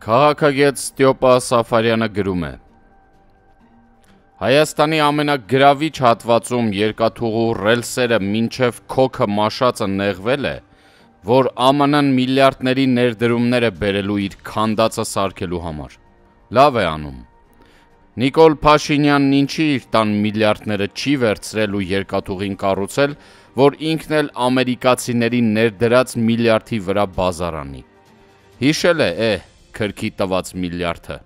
Քաղաքագետ Ստյոպա Սաֆարյանը գրում է. Հայաստանի ամենագրավիչ հատվածում երկաթուղու ռելսերը մինչև քոքը մաշածը նեղվել է, որ ԱՄՆ-ն միլիարդների ներդրումներ է բերելու իր քանդածը սարքելու համար։ Լավ է անում։ Նիկոլ Փաշինյանն ինչի իր տան միլիարդները չի վերցրել ու երկաթուղին կառուցել, որ ինքն էլ ամերիկացիների ներդրած միլիարդի վրա բազար անի։ Հիշել է, քրքի տված միլիարդը։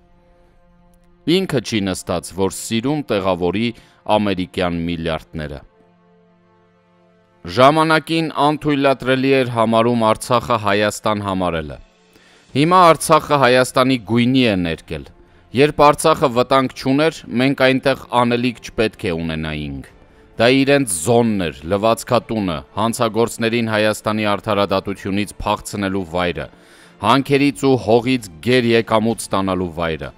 Ինքը չի նստած, որ սիրում տեղավորի ամերիկյան միլիարդները։ Ժամանակին անթույլատրելի էր համարում Արցախը Հայաստան համարելը։ Հիմա Արցախը Հայաստանի գույնի է ներկել։ Երբ Արցախը վտանգ չուներ, մենք այնտեղ անելիք չպետք է ունենայինք։ Դա իրենց զոնն էր, լվացքատունը, հանցագործներին Հայաստանի արդարադատությունից փախցնելու վայրը, հանքերից ու հողից գեր եկամուտ ստանալու վայրը։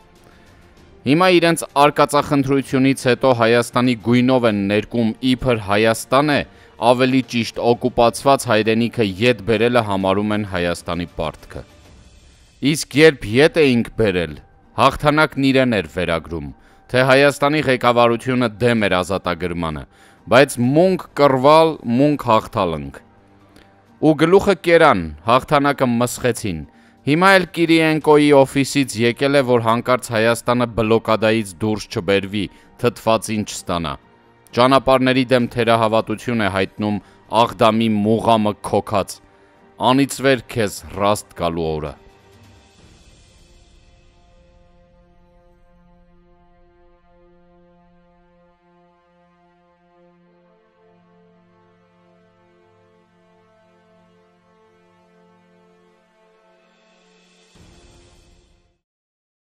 Հիմա իրենց արկածախնդրությունից հետո Հայաստանի գույնով են ներկում իբր Հայաստան է, ավելի ճիշտ օկուպացված հայրենիքը ետ բերելը համարում են Հայաստանի պարտքը։ Իսկ երբ ետ էինք բերել, հաղթանակն իրեն էր վերագրում, թե Հայաստանի ղեկավարությունը դեմ էր ազատագրմանը, բայց մունք կռվալ, մունք հաղթալնք։ Ու գլուխը կերան, հաղթանակը մսխեցին։ Հիմա էլ Կիրիենկոյի օֆիսից եկել է, որ հանկարծ Հայաստանը բլոկադայից դուրս չբերվի, թթվածին չստանա։ Ճանապարհների դեմ թերահավատություն է հայտնում Աղդամի մուղամը քոքած։ Անիծվեր քեզ ռաստ գալու օրը։